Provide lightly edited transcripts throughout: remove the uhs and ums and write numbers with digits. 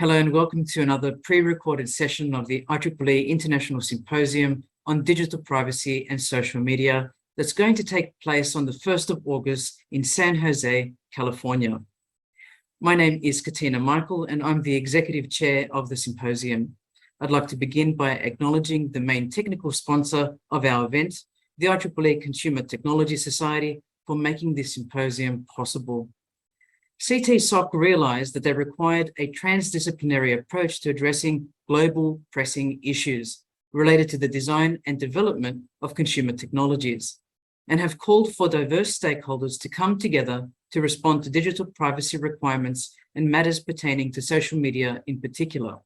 Hello and welcome to another pre-recorded session of the IEEE International Symposium on Digital Privacy and Social Media that's going to take place on the 1st of August in San Jose, California. My name is Katina and I'm the Executive Chair of the Symposium. I'd like to begin by acknowledging the main technical sponsor of our event, the IEEE Consumer Technology Society, for making this symposium possible. CTSOC realized that they required a transdisciplinary approach to addressing global pressing issues related to the design and development of consumer technologies, and have called for diverse stakeholders to come together to respond to digital privacy requirements and matters pertaining to social media in particular.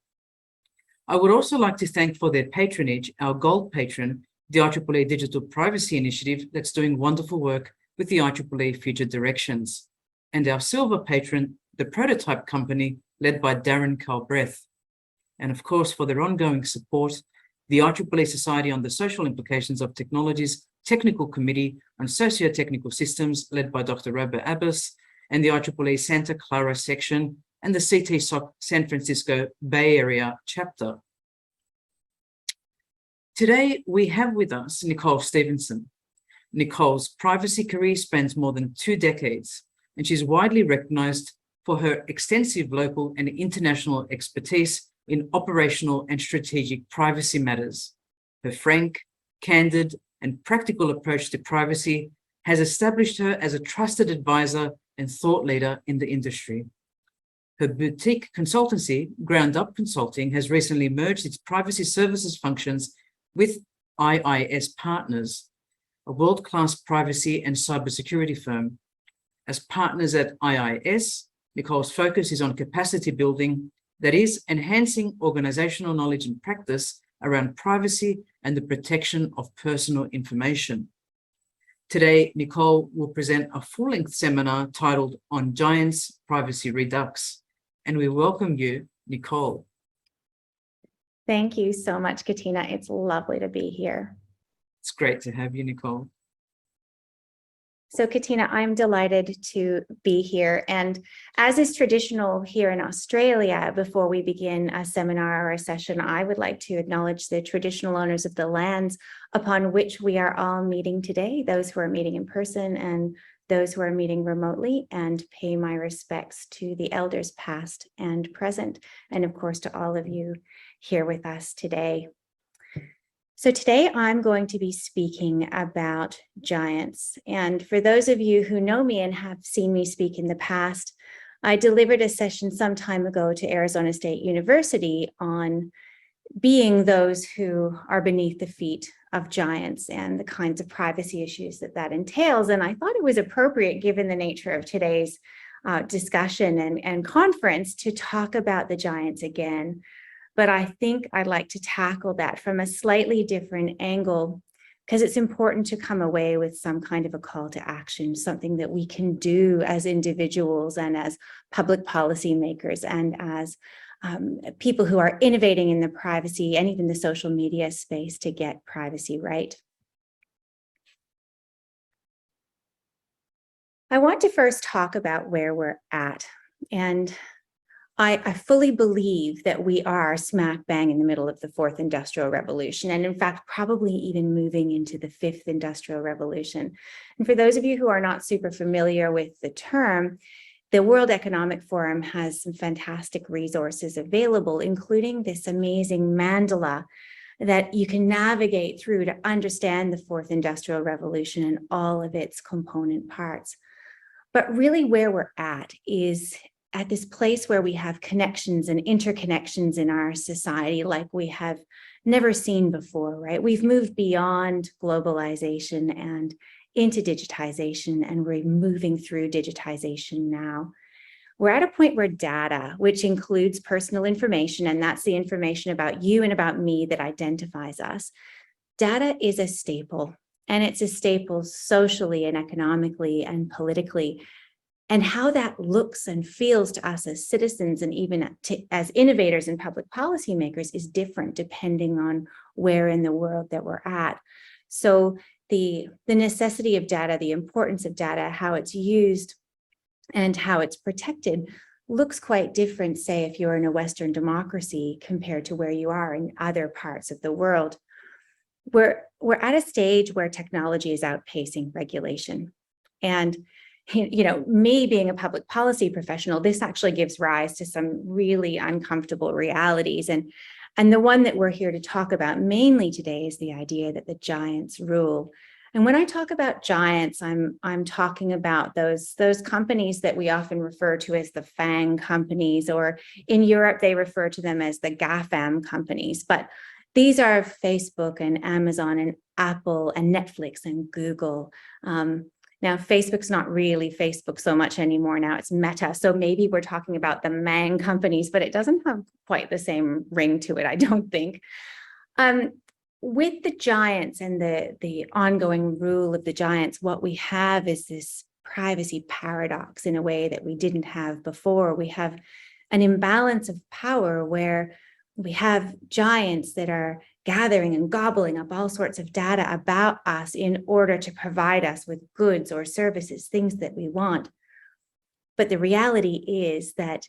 I would also like to thank for their patronage our gold patron, the IEEE Digital Privacy Initiative, that's doing wonderful work with the IEEE Future Directions, and our silver patron, the Prototype Company, led by Darren Calbreth. And of course, for their ongoing support, the IEEE Society on the Social Implications of Technologies Technical Committee on Socio-Technical Systems, led by Dr. Robert Abbas, and the IEEE Santa Clara section, and the CTSOC San Francisco Bay Area chapter. Today, we have with us Nicole Stephensen. Nicole's privacy career spans more than 2 decades, and she's widely recognized for her extensive local and international expertise in operational and strategic privacy matters. Her frank, candid, and practical approach to privacy has established her as a trusted advisor and thought leader in the industry. Her boutique consultancy, Ground Up Consulting, has recently merged its privacy services functions with IIS Partners, a world-class privacy and cybersecurity firm. As partners at IIS, Nicole's focus is on capacity building, that is, enhancing organizational knowledge and practice around privacy and the protection of personal information. Today, Nicole will present a full-length seminar titled On Giants Privacy Redux, and we welcome you, Nicole. Thank you so much, Katina. It's lovely to be here. It's great to have you, Nicole. So Katina, I'm delighted to be here. And as is traditional here in Australia, before we begin a seminar or a session, I would like to acknowledge the traditional owners of the lands upon which we are all meeting today, those who are meeting in person and those who are meeting remotely, and pay my respects to the elders past and present, and of course to all of you here with us today. So today I'm going to be speaking about giants. And for those of you who know me and have seen me speak in the past, I delivered a session some time ago to Arizona State University on being those who are beneath the feet of giants and the kinds of privacy issues that that entails. And I thought it was appropriate, given the nature of today's discussion and conference, to talk about the giants again. But I think I'd like to tackle that from a slightly different angle, because it's important to come away with some kind of a call to action, something that we can do as individuals and as public policy makers and as people who are innovating in the privacy and even the social media space to get privacy right. I want to first talk about where we're at. And I fully believe that we are smack bang in the middle of the 4th Industrial Revolution, and in fact, probably even moving into the 5th Industrial Revolution. And for those of you who are not super familiar with the term, the World Economic Forum has some fantastic resources available, including this amazing mandala that you can navigate through to understand the 4th Industrial Revolution and all of its component parts. But really where we're at is at this place where we have connections and interconnections in our society like we have never seen before, right? We've moved beyond globalization and into digitization, and we're moving through digitization now. We're at a point where data, which includes personal information, and that's the information about you and about me that identifies us, data is a staple, and it's a staple socially and economically and politically. And how that looks and feels to us as citizens and even as innovators and public policymakers is different depending on where in the world that we're at. So the necessity of data, the importance of data, how it's used, and how it's protected looks quite different, say, if you're in a Western democracy compared to where you are in other parts of the world. We're at a stage where technology is outpacing regulation. And me being a public policy professional, this actually gives rise to some really uncomfortable realities. And the one that we're here to talk about mainly today is the idea that the giants rule. And when I talk about giants, I'm talking about those companies that we often refer to as the FANG companies, or in Europe, they refer to them as the GAFAM companies. But these are Facebook and Amazon and Apple and Netflix and Google. Now, Facebook's not really Facebook so much anymore. Now it's Meta. So maybe we're talking about the MANG companies, but it doesn't have quite the same ring to it, I don't think. With the giants and the ongoing rule of the giants, what we have is this privacy paradox in a way that we didn't have before. We have an imbalance of power where we have giants that are gathering and gobbling up all sorts of data about us in order to provide us with goods or services, things that we want. But the reality is that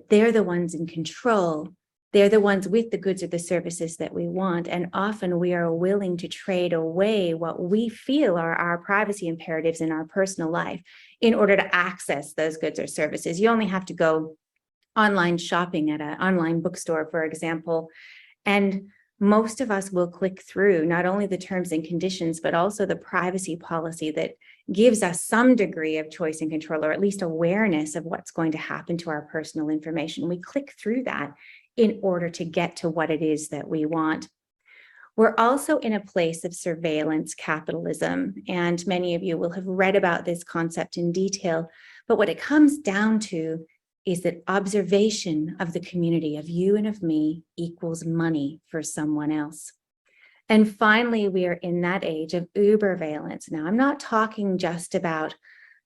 they're the ones in control. They're the ones with the goods or the services that we want. And often we are willing to trade away what we feel are our privacy imperatives in our personal life in order to access those goods or services. You only have to go online shopping at an online bookstore, for example, and most of us will click through not only the terms and conditions, but also the privacy policy that gives us some degree of choice and control, or at least awareness of what's going to happen to our personal information. We click through that in order to get to what it is that we want. We're also in a place of surveillance capitalism, and many of you will have read about this concept in detail, but what it comes down to is that observation of the community, of you and of me, equals money for someone else. And finally, we are in that age of uberveillance. Now, I'm not talking just about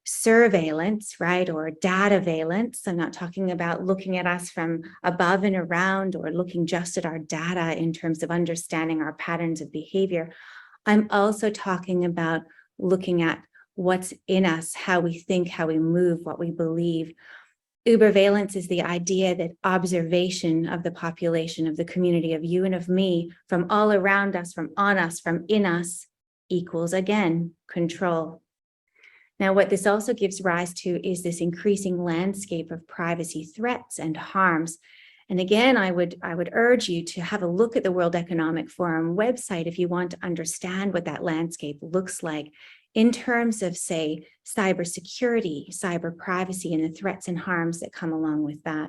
surveillance, right, or dataveillance. I'm not talking about looking at us from above and around or looking just at our data in terms of understanding our patterns of behavior. I'm also talking about looking at what's in us, how we think, how we move, what we believe. Uberveillance is the idea that observation of the population, of the community, of you and of me, from all around us, from on us, from in us, equals, again, control. Now, what this also gives rise to is this increasing landscape of privacy threats and harms. And again, I would urge you to have a look at the World Economic Forum website if you want to understand what that landscape looks like in terms of, say, cybersecurity, cyber privacy, and the threats and harms that come along with that.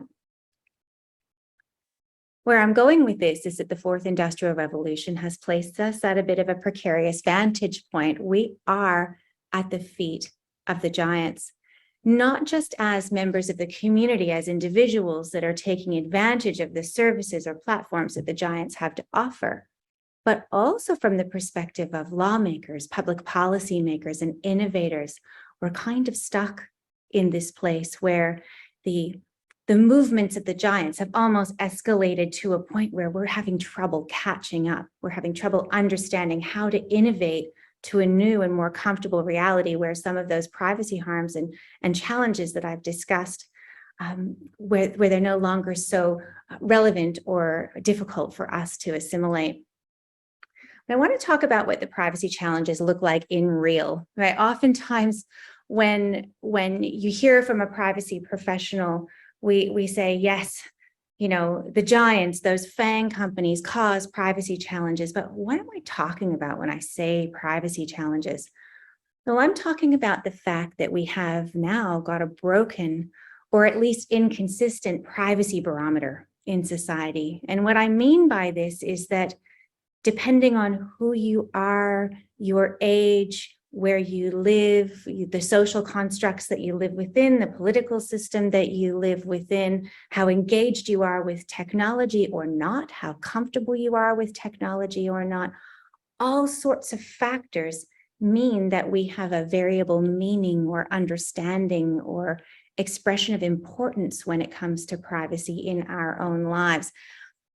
Where I'm going with this is that the fourth industrial revolution has placed us at a bit of a precarious vantage point. We are at the feet of the giants, not just as members of the community, as individuals that are taking advantage of the services or platforms that the giants have to offer, but also from the perspective of lawmakers, public policy makers, and innovators. We're kind of stuck in this place where the movements of the giants have almost escalated to a point where we're having trouble catching up. We're having trouble understanding how to innovate to a new and more comfortable reality where some of those privacy harms and challenges that I've discussed, where they're no longer so relevant or difficult for us to assimilate. I want to talk about what the privacy challenges look like in real, right? Oftentimes when you hear from a privacy professional, we say, yes, the giants, those FANG companies cause privacy challenges, but what am I talking about when I say privacy challenges? Well, I'm talking about the fact that we have now got a broken or at least inconsistent privacy barometer in society. And what I mean by this is that depending on who you are, your age, where you live, the social constructs that you live within, the political system that you live within, how engaged you are with technology or not, how comfortable you are with technology or not, all sorts of factors mean that we have a variable meaning or understanding or expression of importance when it comes to privacy in our own lives.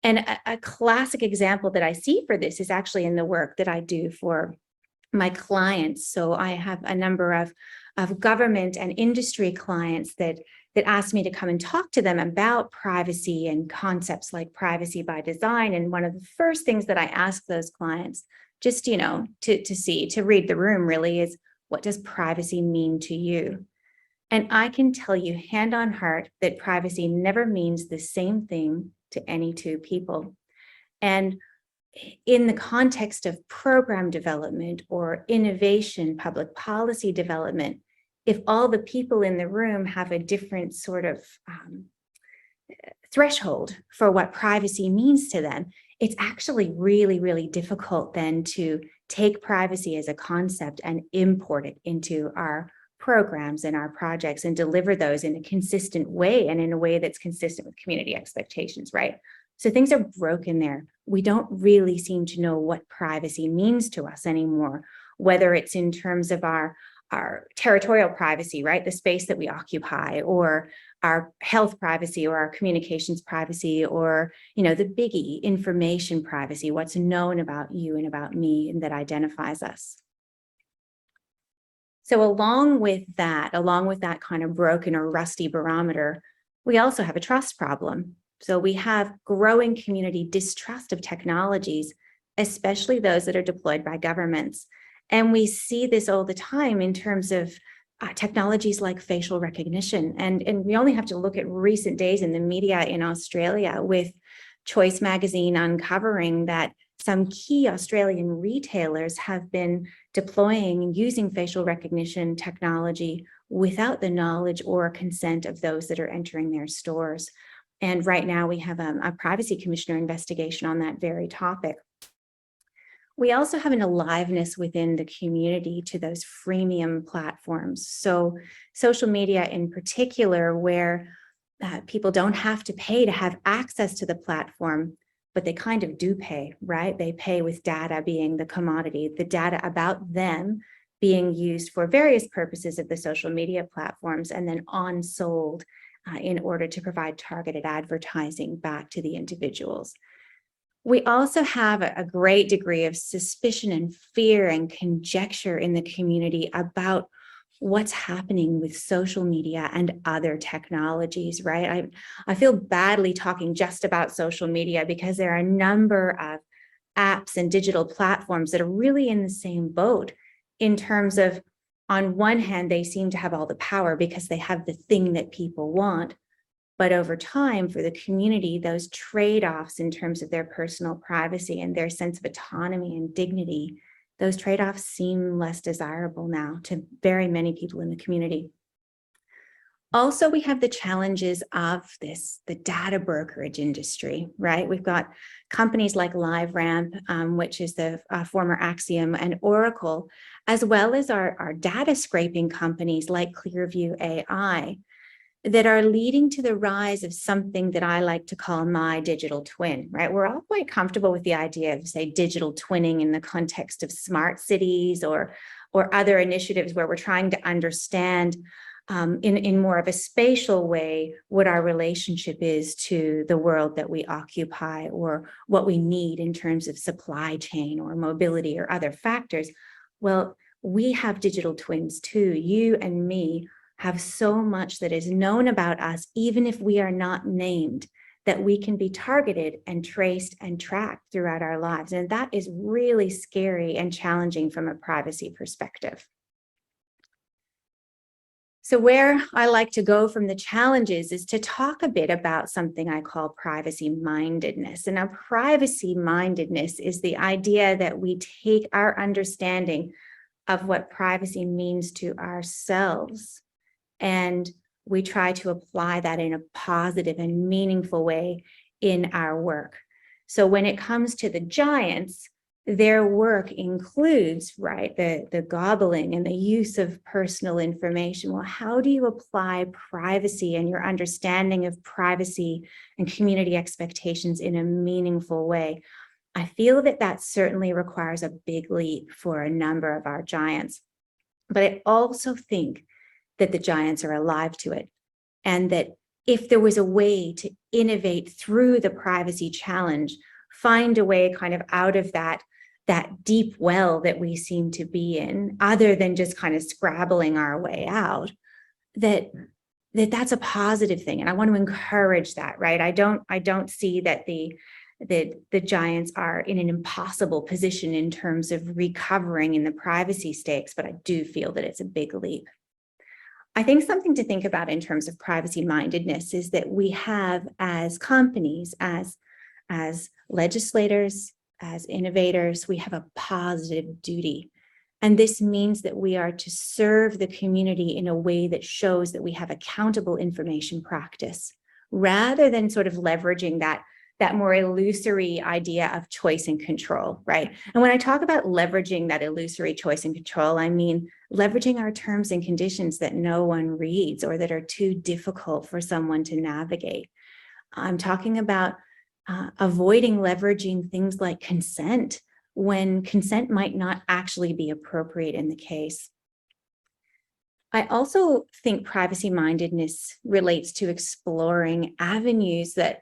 And a classic example that I see for this is actually in the work that I do for my clients. So I have a number of government and industry clients that that asked me to come and talk to them about privacy and concepts like privacy by design. And one of the first things that I ask those clients, just, to read the room really, is, what does privacy mean to you? And I can tell you hand on heart that privacy never means the same thing to any two people. And in the context of program development or innovation, public policy development, if all the people in the room have a different sort of threshold for what privacy means to them, it's actually really, really difficult then to take privacy as a concept and import it into our programs and our projects and deliver those in a consistent way and in a way that's consistent with community expectations, right? So things are broken there. We don't really seem to know what privacy means to us anymore, whether it's in terms of our territorial privacy, right? The space that we occupy, or our health privacy, or our communications privacy, or, the biggie, information privacy, what's known about you and about me and that identifies us. So along with that kind of broken or rusty barometer, we also have a trust problem. So we have growing community distrust of technologies, especially those that are deployed by governments. And we see this all the time in terms of technologies like facial recognition. And we only have to look at recent days in the media in Australia, with Choice magazine uncovering that some key Australian retailers have been deploying and using facial recognition technology without the knowledge or consent of those that are entering their stores. And right now we have a privacy commissioner investigation on that very topic. We also have an aliveness within the community to those freemium platforms. So social media in particular, where people don't have to pay to have access to the platform, but they kind of do pay, right? They pay with data being the commodity, the data about them being used for various purposes of the social media platforms and then on-sold in order to provide targeted advertising back to the individuals. We also have a great degree of suspicion and fear and conjecture in the community about what's happening with social media and other technologies, right? I feel badly talking just about social media, because there are a number of apps and digital platforms that are really in the same boat in terms of, on one hand, they seem to have all the power because they have the thing that people want. But over time, for the community, those trade-offs in terms of their personal privacy and their sense of autonomy and dignity, those trade-offs seem less desirable now to very many people in the community. Also, we have the challenges of the data brokerage industry, right? We've got companies like LiveRamp, which is the former Axiom, and Oracle, as well as our data scraping companies like Clearview AI, that are leading to the rise of something that I like to call my digital twin, right? We're all quite comfortable with the idea of, say, digital twinning in the context of smart cities or other initiatives where we're trying to understand in more of a spatial way what our relationship is to the world that we occupy, or what we need in terms of supply chain or mobility or other factors. Well, we have digital twins too. You and me have so much that is known about us, even if we are not named, that we can be targeted and traced and tracked throughout our lives. And that is really scary and challenging from a privacy perspective. So where I like to go from the challenges is to talk a bit about something I call privacy mindedness. And now privacy mindedness is the idea that we take our understanding of what privacy means to ourselves, and we try to apply that in a positive and meaningful way in our work. So when it comes to the giants, their work includes, right, the gobbling and the use of personal information. Well, how do you apply privacy and your understanding of privacy and community expectations in a meaningful way? I feel that certainly requires a big leap for a number of our giants. But I also think that the giants are alive to it, and that if there was a way to innovate through the privacy challenge, find a way kind of out of that deep well that we seem to be in, other than just kind of scrabbling our way out, that that's a positive thing. And I want to encourage that, right? I don't see that the giants are in an impossible position in terms of recovering in the privacy stakes, but I do feel that it's a big leap. I think something to think about in terms of privacy mindedness is that we have, as companies, as legislators, as innovators, we have a positive duty. And this means that we are to serve the community in a way that shows that we have accountable information practice, rather than sort of leveraging that more illusory idea of choice and control, right? And when I talk about leveraging that illusory choice and control, I mean leveraging our terms and conditions that no one reads or that are too difficult for someone to navigate. I'm talking about avoiding leveraging things like consent when consent might not actually be appropriate in the case. I also think privacy mindedness relates to exploring avenues that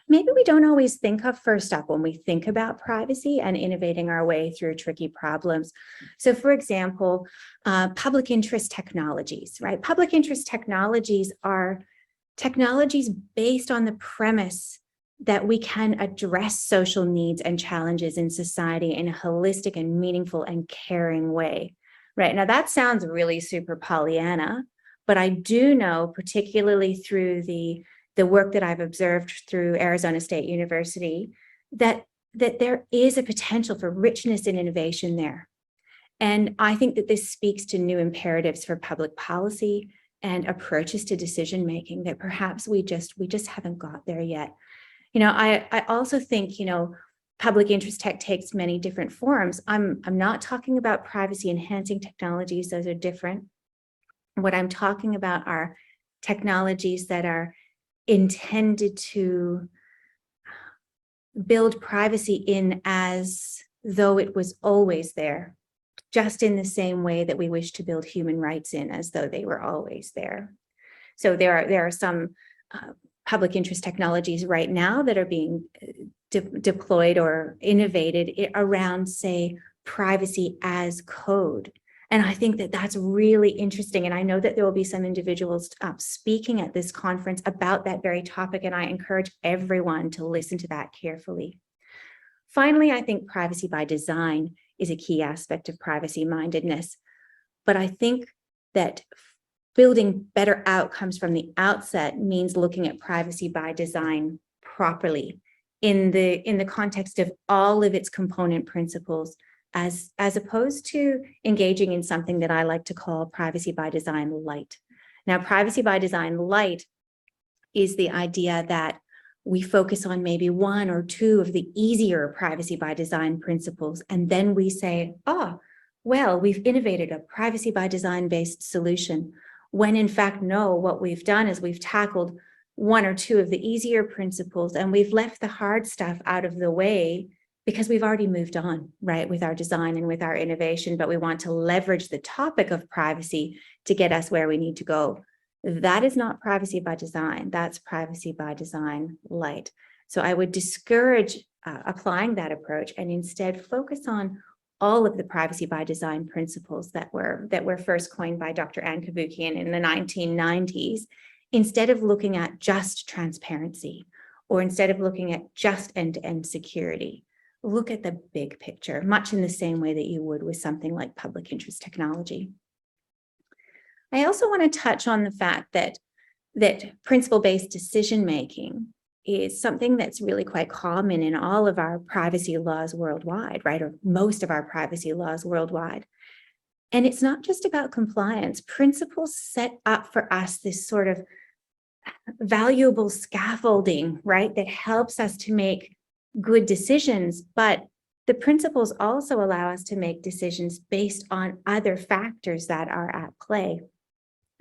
maybe we don't always think of first up when we think about privacy and innovating our way through tricky problems. So for example, public interest technologies, right? Public interest technologies are technologies based on the premise that we can address social needs and challenges in society in a holistic and meaningful and caring way, right? Now that sounds really super Pollyanna, but I do know, particularly through the work that I've observed through Arizona State University, that there is a potential for richness and innovation there. And I think that this speaks to new imperatives for public policy and approaches to decision-making that perhaps we just haven't got there yet. You know, I also think, you know, public interest tech takes many different forms. I'm not talking about privacy enhancing technologies, those are different. What I'm talking about are technologies that are intended to build privacy in as though it was always there, just in the same way that we wish to build human rights in as though they were always there. So there are some public interest technologies right now that are being deployed or innovated around, say, privacy as code. And I think that that's really interesting. And I know that there will be some individuals speaking at this conference about that very topic. And I encourage everyone to listen to that carefully. Finally, I think privacy by design is a key aspect of privacy mindedness. But I think that building better outcomes from the outset means looking at privacy by design properly in the context of all of its component principles, as opposed to engaging in something that I like to call privacy by design light. Now, privacy by design light is the idea that we focus on maybe one or two of the easier privacy by design principles, and then we say, oh, well, we've innovated a privacy by design based solution. When in fact, no, what we've done is we've tackled one or two of the easier principles and we've left the hard stuff out of the way because we've already moved on, right, with our design and with our innovation, but we want to leverage the topic of privacy to get us where we need to go. That is not privacy by design. That's privacy by design light. So I would discourage applying that approach and instead focus on all of the privacy by design principles that were first coined by Dr. Ann Cavoukian in the 1990s, instead of looking at just transparency or instead of looking at just end-to-end security. Look at the big picture, much in the same way that you would with something like public interest technology. I also want to touch on the fact that principle-based decision-making is something that's really quite common in all of our privacy laws worldwide, right? Or most of our privacy laws worldwide. And it's not just about compliance. Principles set up for us this sort of valuable scaffolding, right? That helps us to make good decisions, but the principles also allow us to make decisions based on other factors that are at play.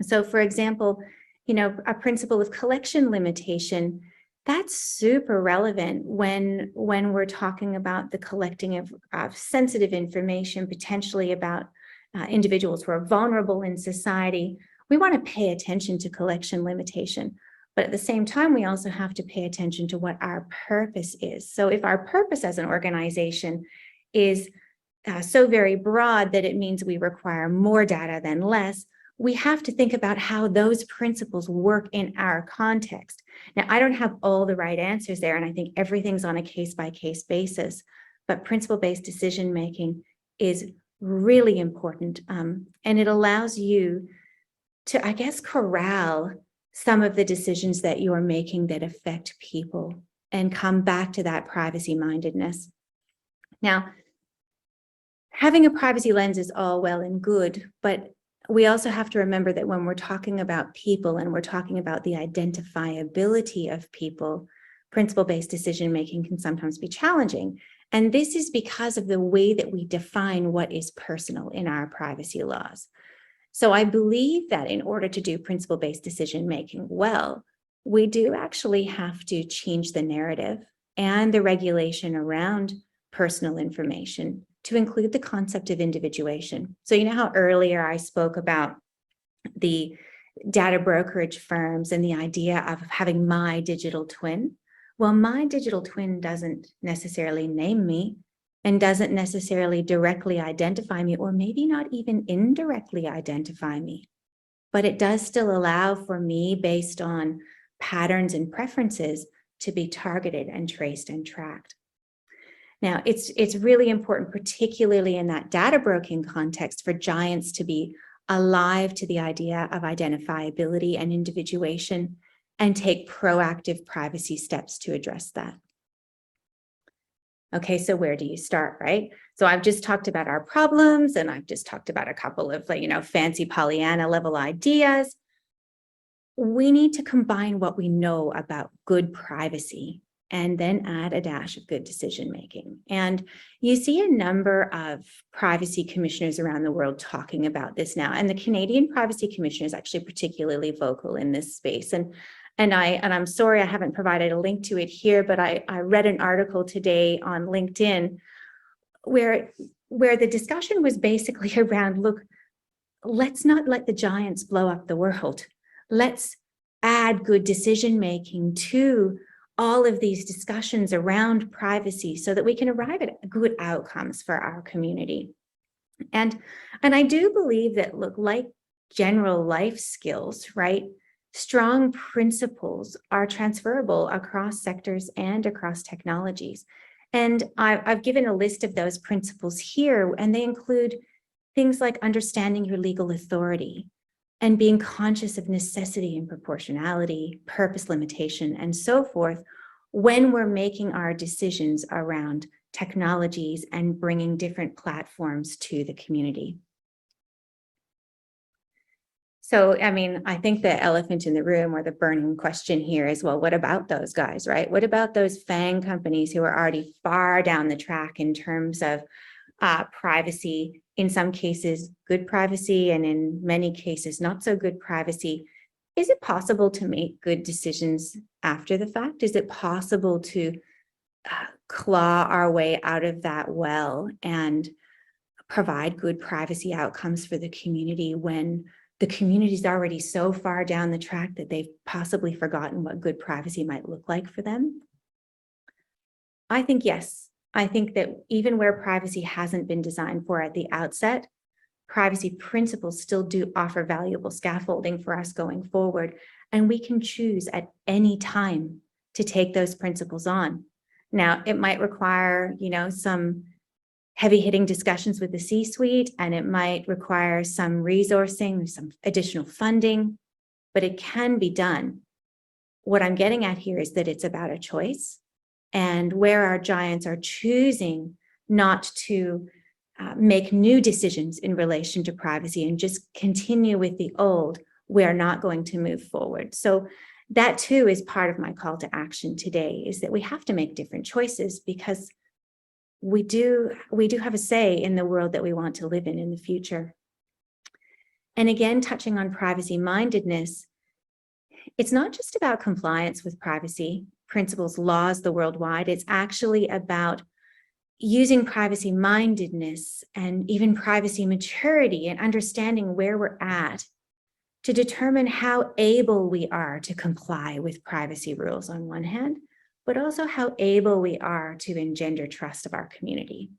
So for example, you know, a principle of collection limitation, that's super relevant when we're talking about the collecting of sensitive information, potentially about individuals who are vulnerable in society. We want to pay attention to collection limitation, but at the same time, we also have to pay attention to what our purpose is. So if our purpose as an organization is so very broad that it means we require more data than less, we have to think about how those principles work in our context. Now, I don't have all the right answers there, and I think everything's on a case-by-case basis, but principle-based decision-making is really important, and it allows you to, I guess, corral some of the decisions that you are making that affect people and come back to that privacy-mindedness. Now, having a privacy lens is all well and good, but we also have to remember that when we're talking about people and we're talking about the identifiability of people, principle-based decision-making can sometimes be challenging. And this is because of the way that we define what is personal in our privacy laws. So I believe that in order to do principle-based decision-making well, we do actually have to change the narrative and the regulation around personal information to include the concept of individuation. So you know how earlier I spoke about the data brokerage firms and the idea of having my digital twin? Well, my digital twin doesn't necessarily name me and doesn't necessarily directly identify me, or maybe not even indirectly identify me, but it does still allow for me, based on patterns and preferences, to be targeted and traced and tracked. Now, it's really important, particularly in that data broking context, for giants to be alive to the idea of identifiability and individuation and take proactive privacy steps to address that. Okay, so where do you start, right? So I've just talked about our problems, and I've just talked about a couple of, fancy Pollyanna level ideas. We need to combine what we know about good privacy and then add a dash of good decision-making. And you see a number of privacy commissioners around the world talking about this now. And the Canadian Privacy Commissioner is actually particularly vocal in this space. And I'm sorry I haven't provided a link to it here, but I read an article today on LinkedIn where the discussion was basically around, look, let's not let the giants blow up the world. Let's add good decision-making to all of these discussions around privacy so that we can arrive at good outcomes for our community. And I do believe that, look, like general life skills, right? Strong principles are transferable across sectors and across technologies. And I've given a list of those principles here, and they include things like understanding your legal authority and being conscious of necessity and proportionality, purpose limitation, and so forth, when we're making our decisions around technologies and bringing different platforms to the community. So, I mean, I think the elephant in the room, or the burning question here is, well, what about those guys, right? What about those FANG companies who are already far down the track in terms of privacy, in some cases, good privacy, and in many cases, not so good privacy? Is it possible to make good decisions after the fact? Is it possible to claw our way out of that well and provide good privacy outcomes for the community when the community is already so far down the track that they've possibly forgotten what good privacy might look like for them? I think yes. I think that even where privacy hasn't been designed for at the outset, privacy principles still do offer valuable scaffolding for us going forward. And we can choose at any time to take those principles on. Now, it might require, some heavy hitting discussions with the C-suite, and it might require some resourcing, some additional funding, but it can be done. What I'm getting at here is that it's about a choice, and where our giants are choosing not to make new decisions in relation to privacy and just continue with the old, we're not going to move forward. So that too is part of my call to action today, is that we have to make different choices, because we do have a say in the world that we want to live in the future. And again, touching on privacy mindedness, it's not just about compliance with privacy principles, laws, the worldwide. It's actually about using privacy mindedness and even privacy maturity and understanding where we're at to determine how able we are to comply with privacy rules on one hand, but also how able we are to engender trust of our community.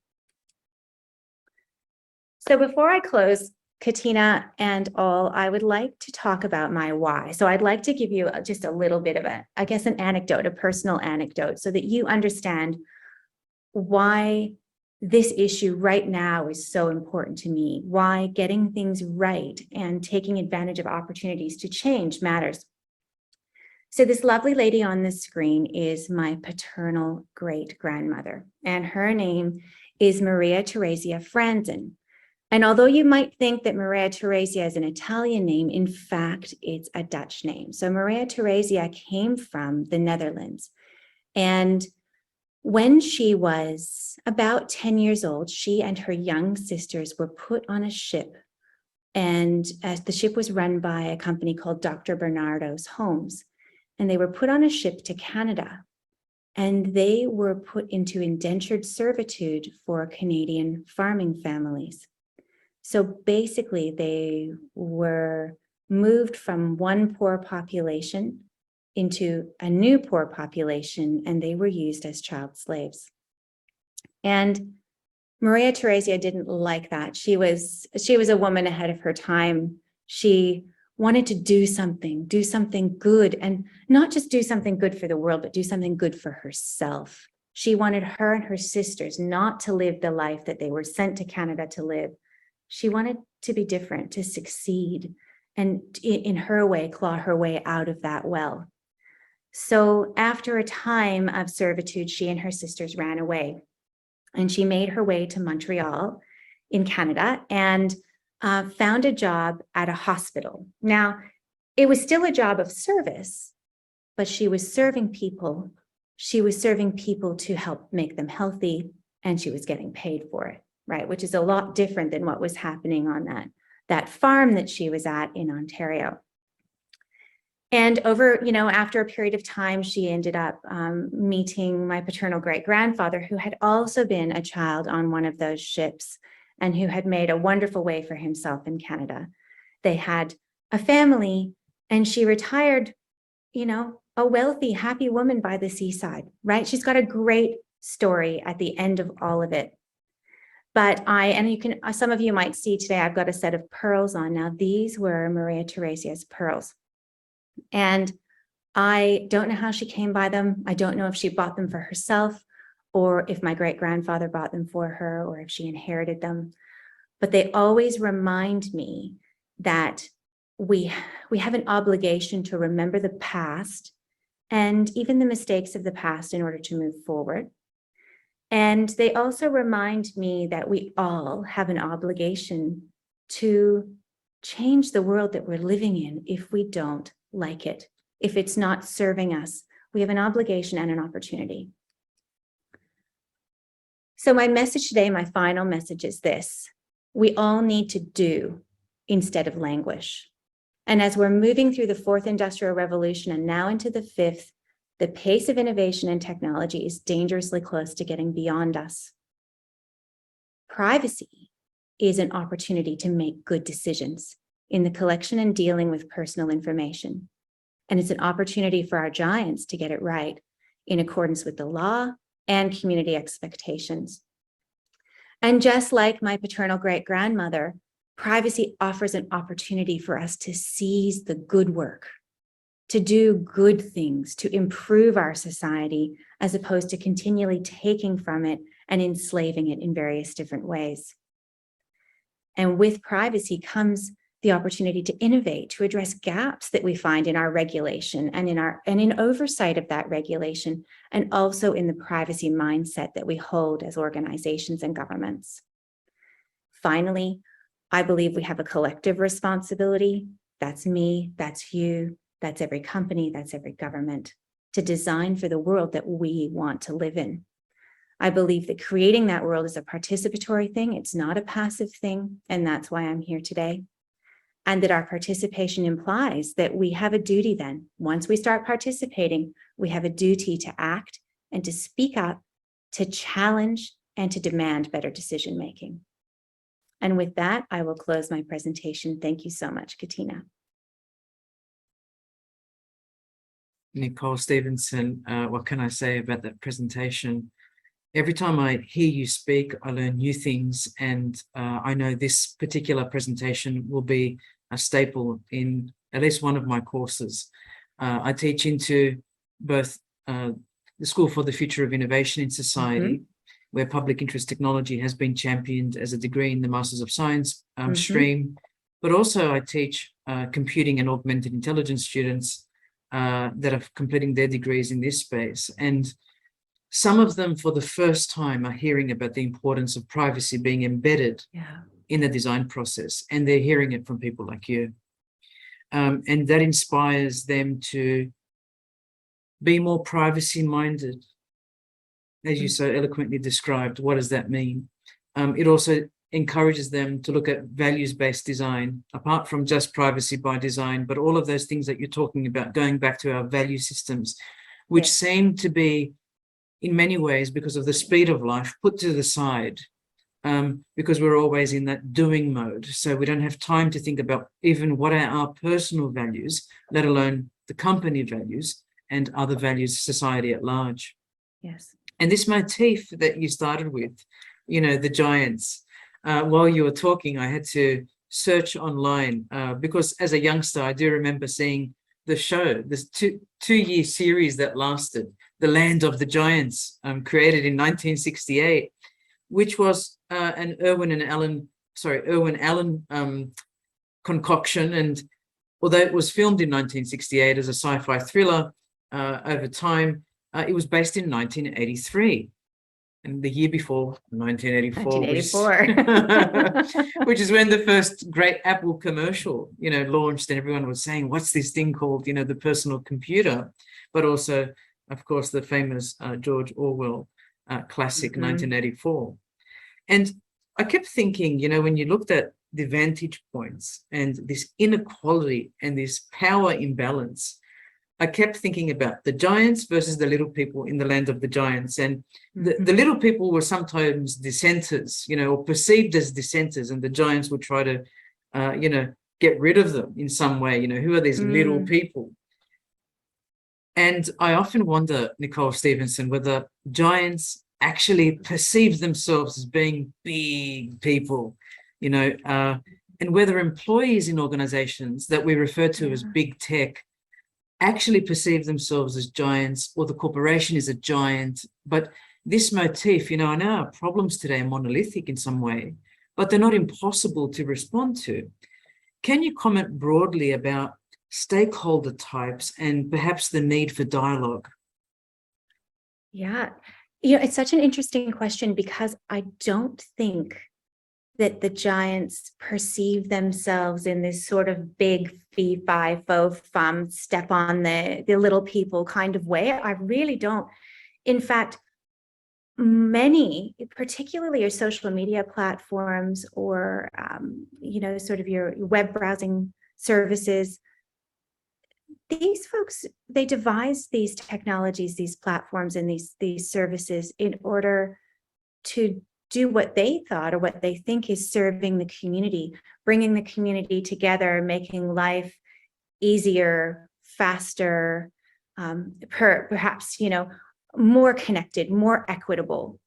So before I close, Katina and all, I would like to talk about my why. So I'd like to give you just a little bit of an anecdote, a personal anecdote, so that you understand why this issue right now is so important to me, why getting things right and taking advantage of opportunities to change matters. So this lovely lady on the screen is my paternal great-grandmother, and her name is Maria Theresia Franzen. And although you might think that Maria Theresia is an Italian name, in fact, it's a Dutch name. So Maria Theresia came from the Netherlands. And when she was about 10 years old, she and her young sisters were put on a ship. And the ship was run by a company called Dr. Bernardo's Homes. And they were put on a ship to Canada. And they were put into indentured servitude for Canadian farming families. So basically, they were moved from one poor population into a new poor population, and they were used as child slaves. And Maria Theresia didn't like that. She was a woman ahead of her time. She wanted to do something good, and not just do something good for the world, but do something good for herself. She wanted her and her sisters not to live the life that they were sent to Canada to live. She wanted to be different, to succeed, and in her way, claw her way out of that well. So after a time of servitude, she and her sisters ran away, and she made her way to Montreal in Canada and found a job at a hospital. Now, it was still a job of service, but she was serving people. She was serving people to help make them healthy, and she was getting paid for it, right? Which is a lot different than what was happening on that farm that she was at in Ontario. And after a period of time, she ended up meeting my paternal great-grandfather, who had also been a child on one of those ships and who had made a wonderful way for himself in Canada. They had a family, and she retired, a wealthy, happy woman by the seaside, right? She's got a great story at the end of all of it. But some of you might see today, I've got a set of pearls on. Now, these were Maria Theresia's pearls. And I don't know how she came by them. I don't know if she bought them for herself or if my great-grandfather bought them for her or if she inherited them. But they always remind me that we have an obligation to remember the past and even the mistakes of the past in order to move forward. And they also remind me that we all have an obligation to change the world that we're living in if we don't like it. If it's not serving us, we have an obligation and an opportunity. So my message today, my final message is this: we all need to do instead of languish. And as we're moving through the fourth industrial revolution and now into the fifth, the pace of innovation and technology is dangerously close to getting beyond us. Privacy is an opportunity to make good decisions in the collection and dealing with personal information. And it's an opportunity for our giants to get it right in accordance with the law and community expectations. And just like my paternal great-grandmother, privacy offers an opportunity for us to seize the good work, to do good things, to improve our society, as opposed to continually taking from it and enslaving it in various different ways. And with privacy comes the opportunity to innovate, to address gaps that we find in our regulation and in oversight of that regulation, and also in the privacy mindset that we hold as organizations and governments. Finally, I believe we have a collective responsibility. That's me, that's you, that's every company, that's every government, to design for the world that we want to live in. I believe that creating that world is a participatory thing. It's not a passive thing. And that's why I'm here today. And that our participation implies that we have a duty then. Once we start participating, we have a duty to act and to speak up, to challenge, and to demand better decision-making. And with that, I will close my presentation. Thank you so much, Katina. Nicole Stephensen, what can I say about that presentation? Every time I hear you speak, I learn new things, and I know this particular presentation will be a staple in at least one of my courses. I teach into both the School for the Future of Innovation in Society, where public interest technology has been championed as a degree in the Masters of Science stream, but also I teach computing and augmented intelligence students that are completing their degrees in this space. And some of them, for the first time, are hearing about the importance of privacy being embedded in the design process, and they're hearing it from people like you. And that inspires them to be more privacy-minded, as you so eloquently described. What does that mean? It also encourages them to look at values-based design, apart from just privacy by design, but all of those things that you're talking about, going back to our value systems, which seem to be, in many ways, because of the speed of life, put to the side, because we're always in that doing mode. So we don't have time to think about even what are our personal values, let alone the company values and other values, society at large. Yes. And this motif that you started with, you know, the giants, while you were talking, I had to search online because as a youngster, I do remember seeing the show, this two-year series that lasted, The Land of the Giants, created in 1968, which was an Irwin Allen concoction. And although it was filmed in 1968 as a sci-fi thriller, over time, it was based in 1983. And the year before, 1984, which is when the first great Apple commercial, you know, launched, and everyone was saying, what's this thing called, you know, the personal computer? But also, of course, the famous George Orwell classic, 1984. And I kept thinking, you know, when you looked at the vantage points and this inequality and this power imbalance, I kept thinking about the giants versus the little people in the land of the giants. And the little people were sometimes dissenters, you know, or perceived as dissenters, and the giants would try to, you know, get rid of them in some way. You know, who are these little people? And I often wonder, Nicole Stephensen, whether giants actually perceive themselves as being big people, you know, and whether employees in organizations that we refer to as big tech actually perceive themselves as giants, or the corporation is a giant. But this motif, you know, I know our problems today are monolithic in some way, but they're not impossible to respond to. Can you comment broadly about stakeholder types and perhaps the need for dialogue? Yeah, you know, it's such an interesting question, because I don't think that the giants perceive themselves in this sort of big fee, fi, fo, fum, step on the little people kind of way. I really don't. In fact, many, particularly your social media platforms or, you know, sort of your web browsing services, these folks, they devised these technologies, these platforms, and these services in order to do what they thought or what they think is serving the community, bringing the community together, making life easier, faster, perhaps, you know, more connected, more equitable.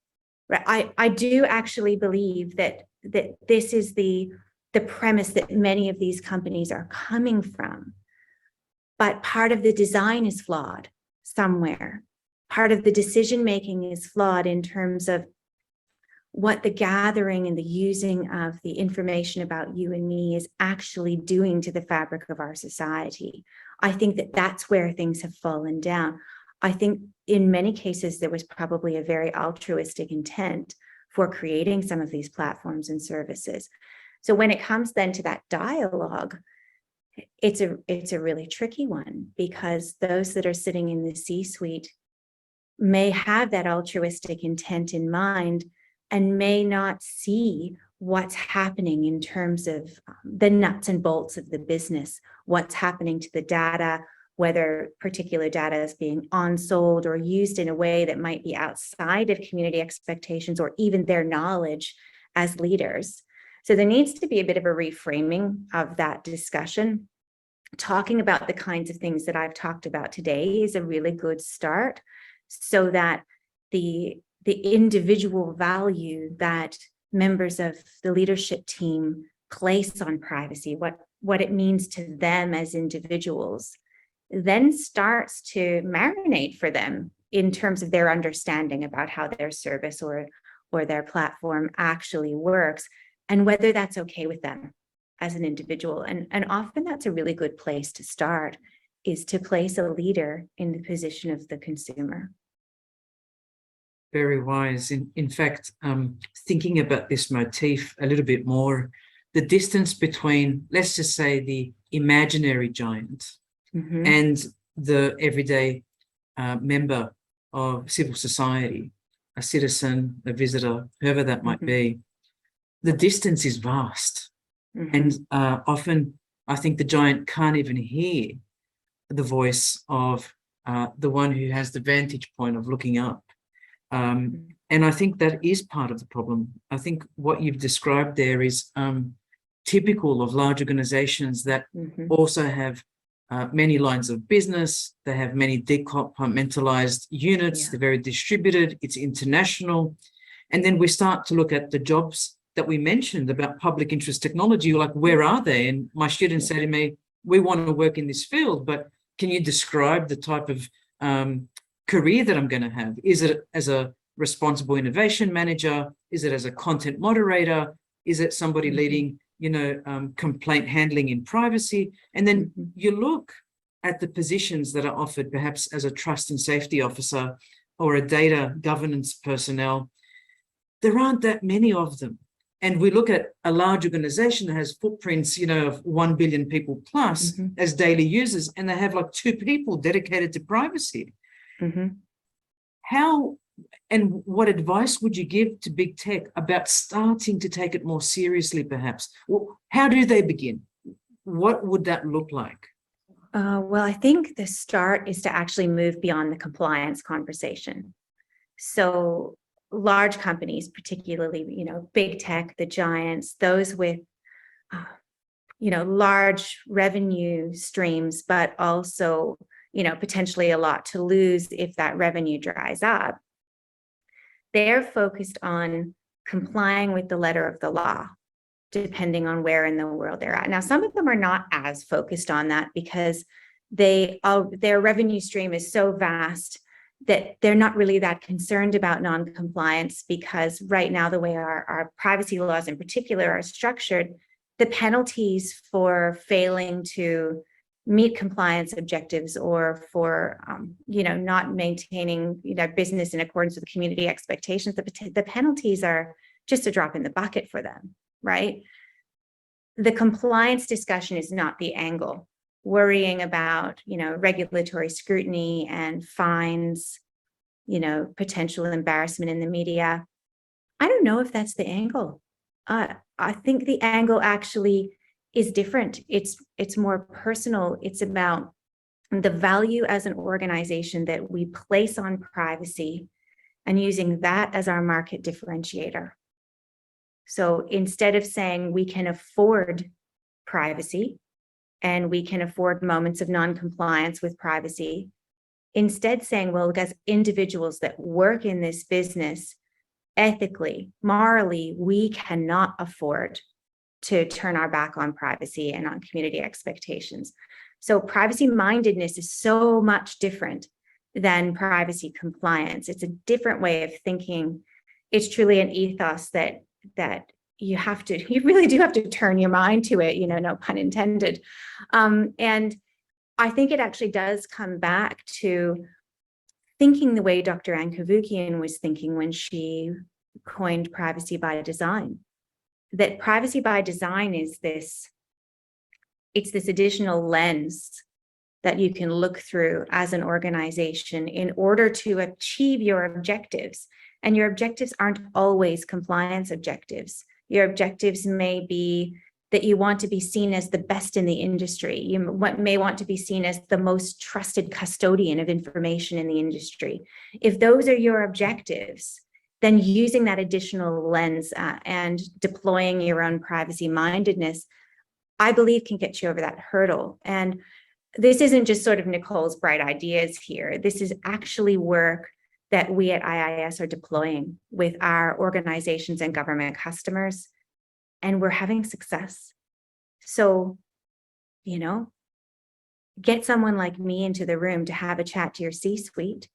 Right? I do actually believe that this is the premise that many of these companies are coming from. But part of the design is flawed somewhere. Part of the decision making is flawed in terms of what the gathering and the using of the information about you and me is actually doing to the fabric of our society. I think that that's where things have fallen down. I think in many cases, there was probably a very altruistic intent for creating some of these platforms and services. So when it comes then to that dialogue, it's a really tricky one, because those that are sitting in the C-suite may have that altruistic intent in mind and may not see what's happening in terms of the nuts and bolts of the business, what's happening to the data, whether particular data is being on-sold or used in a way that might be outside of community expectations or even their knowledge as leaders. So there needs to be a bit of a reframing of that discussion. Talking about the kinds of things that I've talked about today is a really good start, so that the the individual value that members of the leadership team place on privacy, what it means to them as individuals, then starts to marinate for them in terms of their understanding about how their service or their platform actually works, and whether that's okay with them as an individual. And often that's a really good place to start, is to place a leader in the position of the consumer. Very wise. In fact, thinking about this motif a little bit more, the distance between, let's just say, the imaginary giant and the everyday member of civil society, a citizen, a visitor, whoever that might be, the distance is vast. And often I think the giant can't even hear the voice of the one who has the vantage point of looking up. And I think that is part of the problem. I think what you've described there is typical of large organizations that also have many lines of business. They have many decompartmentalized units. They're very distributed. It's international. And then we start to look at the jobs that we mentioned about public interest technology, like, where are they? And my students say to me, we want to work in this field, but can you describe the type of career that I'm going to have? Is it as a responsible innovation manager? Is it as a content moderator? Is it somebody leading, complaint handling in privacy? And then you look at the positions that are offered, perhaps as a trust and safety officer or a data governance personnel. There aren't that many of them. And we look at a large organization that has footprints, of 1 billion people plus as daily users, and they have like 2 people dedicated to privacy. How and what advice would you give to big tech about starting to take it more seriously, perhaps? Well, how do they begin? What would that look like? Well, I think the start is to actually move beyond the compliance conversation. So large companies, particularly, big tech, the giants, those with, large revenue streams, but also, potentially a lot to lose if that revenue dries up. They're focused on complying with the letter of the law, depending on where in the world they're at. Now, some of them are not as focused on that because their revenue stream is so vast that they're not really that concerned about non-compliance, because right now, the way our privacy laws in particular are structured, the penalties for failing to meet compliance objectives or for, not maintaining, business in accordance with community expectations, the penalties are just a drop in the bucket for them, right? The compliance discussion is not the angle. Worrying about, regulatory scrutiny and fines, potential embarrassment in the media. I don't know if that's the angle. I think the angle actually is different. It's more personal. It's about the value as an organization that we place on privacy and using that as our market differentiator. So instead of saying we can afford privacy and we can afford moments of non-compliance with privacy, instead saying, well, as individuals that work in this business, ethically, morally, we cannot afford to turn our back on privacy and on community expectations. So privacy mindedness is so much different than privacy compliance. It's a different way of thinking. It's truly an ethos that you really do have to turn your mind to it, no pun intended. And I think it actually does come back to thinking the way Dr. Ann Cavoukian was thinking when she coined privacy by design. That privacy by design is this additional lens that you can look through as an organization in order to achieve your objectives. And your objectives aren't always compliance objectives. Your objectives may be that you want to be seen as the best in the industry. You may want to be seen as the most trusted custodian of information in the industry. If those are your objectives, then using that additional lens and deploying your own privacy mindedness, I believe, can get you over that hurdle. And this isn't just sort of Nicole's bright ideas here. This is actually work that we at IIS are deploying with our organizations and government customers, and we're having success. So, you know, get someone like me into the room to have a chat to your C-suite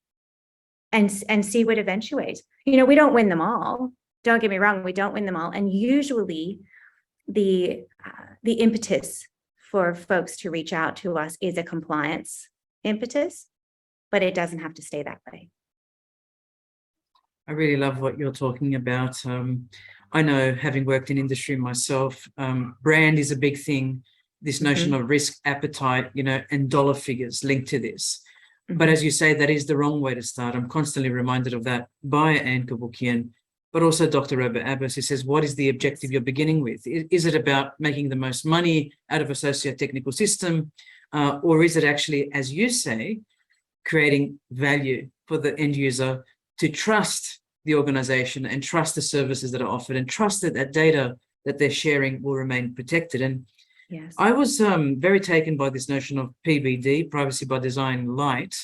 and see what eventuates. You know, we don't win them all. Don't get me wrong, we don't win them all. And usually the impetus for folks to reach out to us is a compliance impetus, but it doesn't have to stay that way. I really love what you're talking about. I know, having worked in industry myself, brand is a big thing. This notion of risk appetite, you know, and dollar figures linked to this. But as you say, that is the wrong way to start. I'm constantly reminded of that by Anne Kabukian, but also Dr. Robert Abbas, who says, what is the objective you're beginning with? Is it about making the most money out of a socio-technical system? Or is it actually, as you say, creating value for the end user to trust the organization and trust the services that are offered and trust that that data that they're sharing will remain protected? And yes, I was very taken by this notion of PBD, privacy by design light.